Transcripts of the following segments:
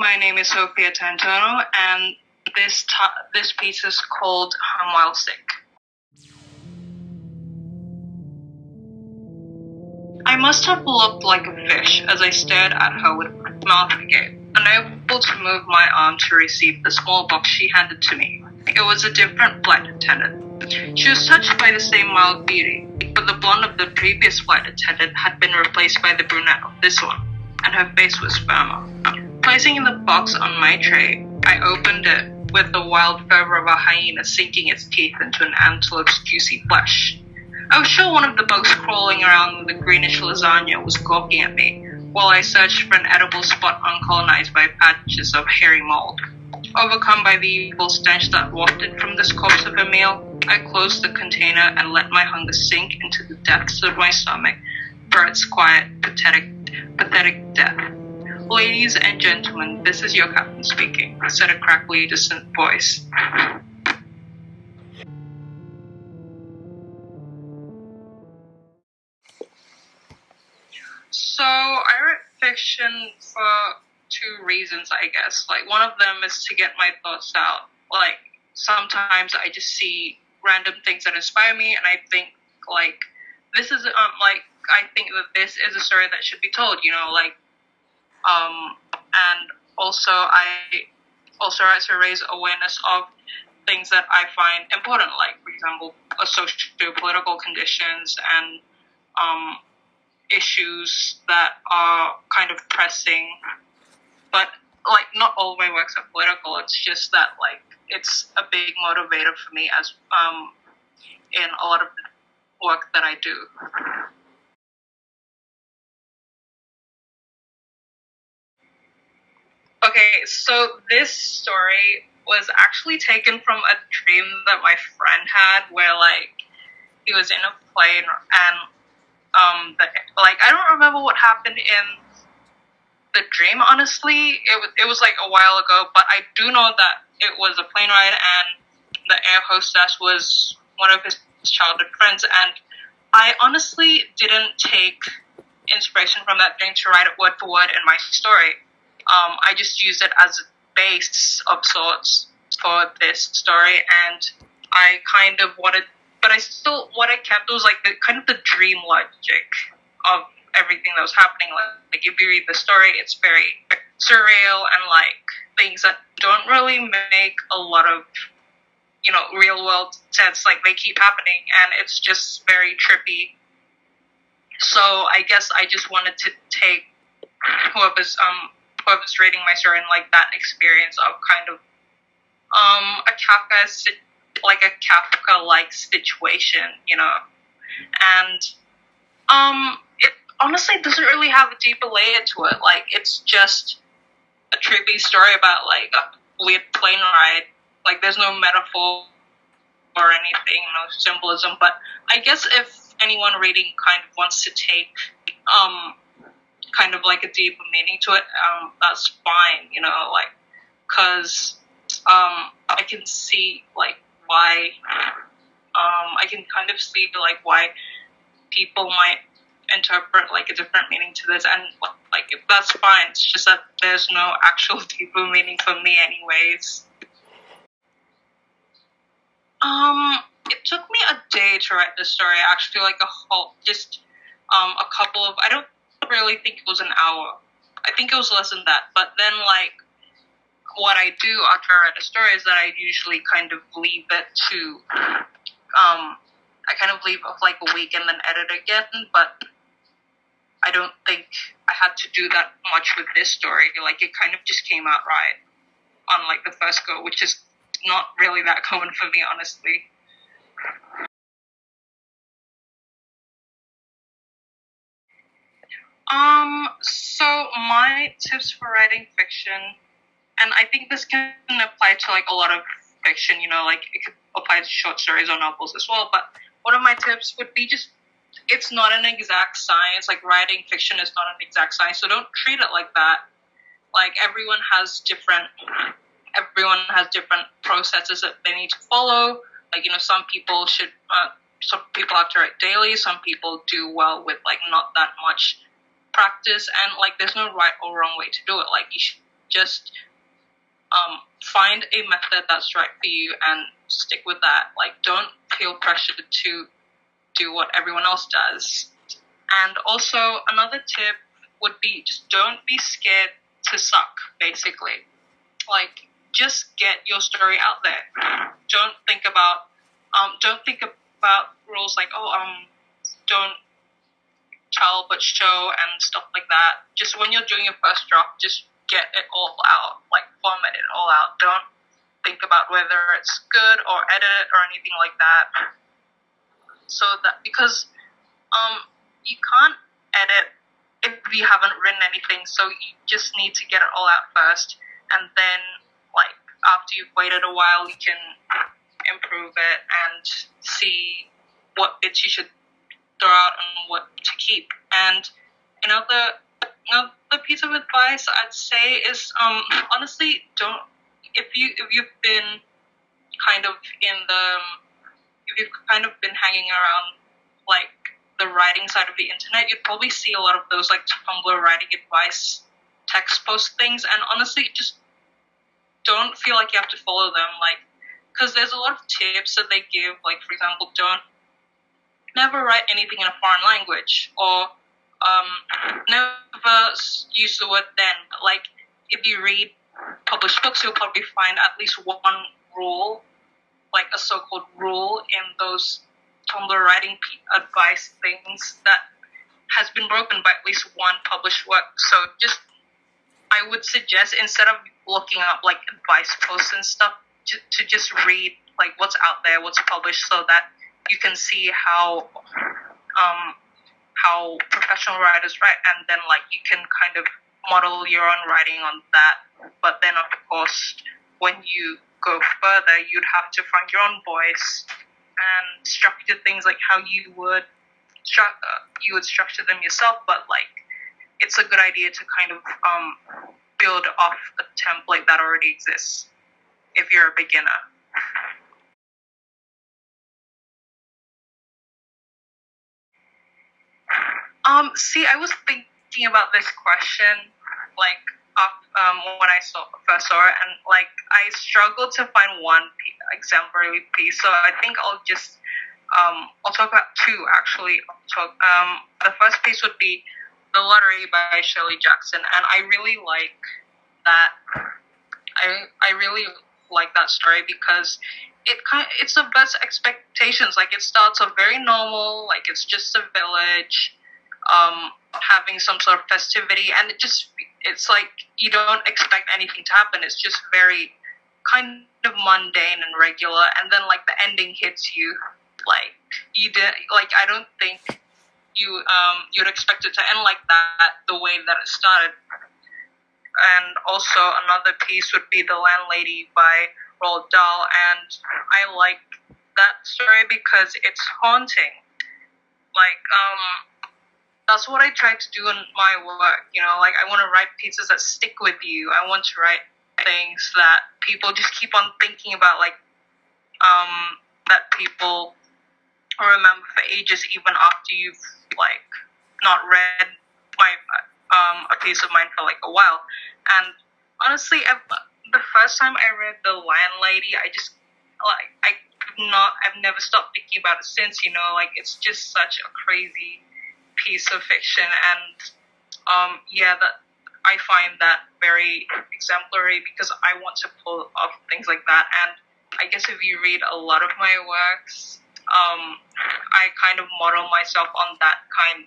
My name is Sofia Tantono, and this piece is called Home While Sick. I must have looked like a fish as I stared at her with mouth agape, unable to move my arm to receive the small box she handed to me. It was a different flight attendant. She was touched by the same mild beauty, but the blonde of the previous flight attendant had been replaced by the brunette of this one, and her face was firmer. Placing the box on my tray, I opened it with the wild fervor of a hyena sinking its teeth into an antelope's juicy flesh. I was sure one of the bugs crawling around with the greenish lasagna was gawking at me, while I searched for an edible spot uncolonized by patches of hairy mold. Overcome by the evil stench that wafted from this corpse of a meal, I closed the container and let my hunger sink into the depths of my stomach for its quiet, pathetic death. Ladies and gentlemen, this is your captain speaking, said a crackly, distant voice. So, I write fiction for two reasons, I guess. Like, one of them is to get my thoughts out. Like, sometimes I just see random things that inspire me, and I think, like, this is, I think that this is a story that should be told, and also I also try to raise awareness of things that I find important, like, for example, socio-political conditions and issues that are kind of pressing. But, like, not all my works are political. It's just that, like, it's a big motivator for me as in a lot of the work that I do. Okay, so this story was actually taken from a dream that my friend had, where, like, he was in a plane and I don't remember what happened in the dream. Honestly, it was like a while ago, but I do know that it was a plane ride and the air hostess was one of his childhood friends, and I honestly didn't take inspiration from that dream to write it word for word in my story. I just used it as a base of sorts for this story, and I kind of wanted, but what I kept was like the kind of the dream logic of everything that was happening. Like if you read the story, it's very surreal and like things that don't really make a lot of, real world sense. Like they keep happening, and it's just very trippy. So I guess I just wanted to take whoever's reading my story and like that experience of kind of a Kafka-like situation, and it honestly doesn't really have a deeper layer to it. Like it's just a trippy story about like a weird plane ride. Like there's no metaphor or anything, no symbolism. But I guess if anyone reading kind of wants to take kind of like a deeper meaning to it, that's fine, because I can see like why I can kind of see like why people might interpret like a different meaning to this, and like if that's fine. It's just that there's no actual deeper meaning for me anyways. It took me a day to write this story, actually, like a couple of, I don't really think it was an hour. I think it was less than that. But then, like, what I do after I write a story is that I usually kind of leave it to, I kind of leave it like a week and then edit again, but I don't think I had to do that much with this story. Like, it kind of just came out right on, like, the first go, which is not really that common for me, honestly. So my tips for writing fiction, and I think this can apply to like a lot of fiction, like it could apply to short stories or novels as well, but one of my tips would be just, it's not an exact science. Like writing fiction is not an exact science, so don't treat it like that. Like everyone has different processes that they need to follow. Like, some people have to write daily, some people do well with like not that much practice, and like there's no right or wrong way to do it. Like just find a method that's right for you and stick with that. Like, don't feel pressured to do what everyone else does. And also, another tip would be just don't be scared to suck, basically. Like, just get your story out there. Don't think about rules like, don't tell but show and stuff like that. Just when you're doing your first draft, just get it all out, like format it all out. Don't think about whether it's good or edit it or anything like that. So that, because you can't edit if you haven't written anything, so you just need to get it all out first, and then like after you've waited a while, you can improve it and see what bits you should throw out and what to keep. And another piece of advice I'd say is honestly, don't if you've been kind of if you've kind of been hanging around like the writing side of the internet, you'd probably see a lot of those like Tumblr writing advice text post things, and honestly, just don't feel like you have to follow them, like, because there's a lot of tips that they give, like, for example, never write anything in a foreign language, or never use the word then. Like, if you read published books, you'll probably find at least one rule, like a so-called rule in those Tumblr writing advice things that has been broken by at least one published work. So I would suggest, instead of looking up like advice posts and stuff, to just read like what's out there, what's published, so that you can see how professional writers write, and then like you can kind of model your own writing on that. But then of course, when you go further, you'd have to find your own voice and structure things like how you would structure them yourself. But like, it's a good idea to kind of build off a template that already exists if you're a beginner. See, I was thinking about this question, like, when I first saw it, and, like, I struggled to find one exemplary piece, so I think I'll talk about two, actually. The first piece would be The Lottery by Shirley Jackson, and I really like that. I really like that story because it subverts expectations. Like, it starts off very normal, like it's just a village, having some sort of festivity, and it's like you don't expect anything to happen. It's just very kind of mundane and regular, and then like the ending hits you like you did. Like, I don't think you'd expect it to end like that, the way that it started. And also another piece would be The Landlady by Roald Dahl, and I like that story because it's haunting. Like, that's what I try to do in my work, you know, like I want to write pieces that stick with you. I want to write things that people just keep on thinking about, like, that people remember for ages, even after you've, like, not read a piece of mine for, like, a while. And honestly, the first time I read The Landlady, I've never stopped thinking about it since, you know, like, it's just such a crazy piece of fiction, and that I find that very exemplary because I want to pull off things like that. And I guess if you read a lot of my works, I kind of model myself on that kind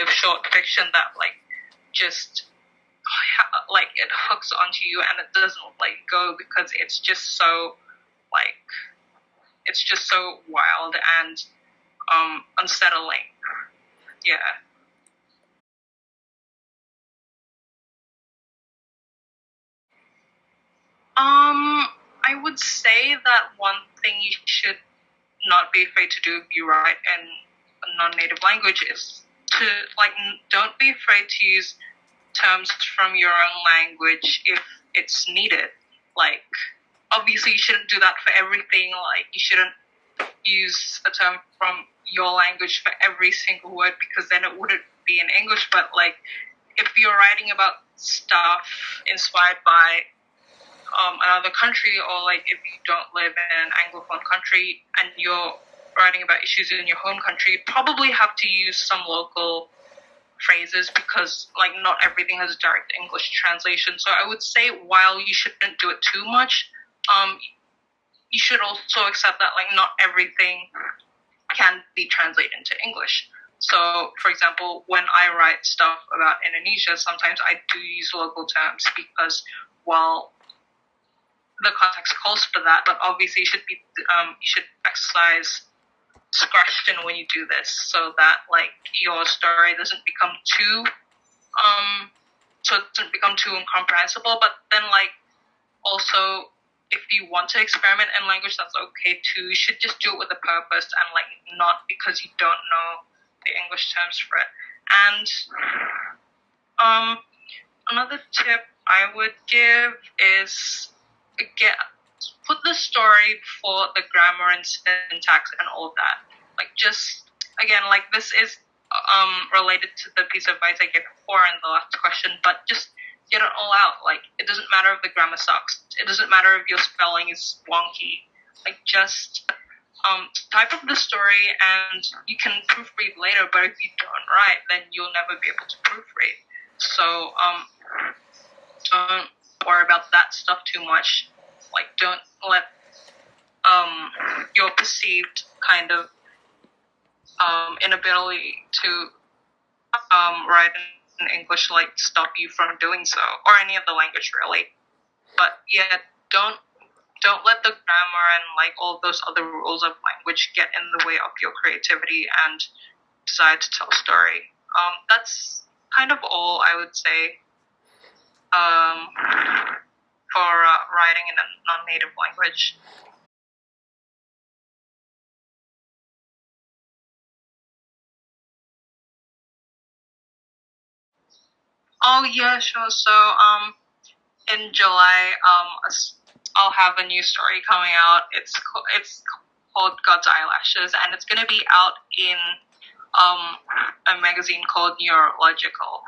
of short fiction that like just like it hooks onto you and it doesn't let go because it's just so wild and unsettling. Yeah. I would say that one thing you should not be afraid to do if you write in a non-native language is to, like, don't be afraid to use terms from your own language if it's needed. Like, obviously you shouldn't do that for everything. Like, you shouldn't use a term from your language for every single word because then it wouldn't be in English. But like, if you're writing about stuff inspired by another country, or like if you don't live in an Anglophone country and you're writing about issues in your home country, you probably have to use some local phrases because like not everything has a direct English translation. So I would say while you shouldn't do it too much, you should also accept that like not everything can be translated into English. So, for example, when I write stuff about Indonesia, sometimes I do use local terms because, well, the context calls for that. But obviously, you should exercise discretion when you do this, so that like your story doesn't become too incomprehensible. But then like also, if you want to experiment in language, that's okay too. You should just do it with a purpose and like not because you don't know the English terms for it. And another tip I would give is put the story before the grammar and syntax and all that. Like just again, like this is related to the piece of advice I gave before in the last question, but just get it all out. Like it doesn't matter if the grammar sucks. It doesn't matter if your spelling is wonky. Like just type up the story and you can proofread later, but if you don't write, then you'll never be able to proofread. So don't worry about that stuff too much. Like don't let your perceived kind of inability to write in English like stop you from doing so, or any other language really. But yeah, don't let the grammar and like all those other rules of language get in the way of your creativity and desire to tell a story. That's kind of all I would say for writing in a non-native language. Oh yeah, sure. So in July, I'll have a new story coming out. It's called God's Eyelashes, and it's gonna be out in a magazine called Neurological.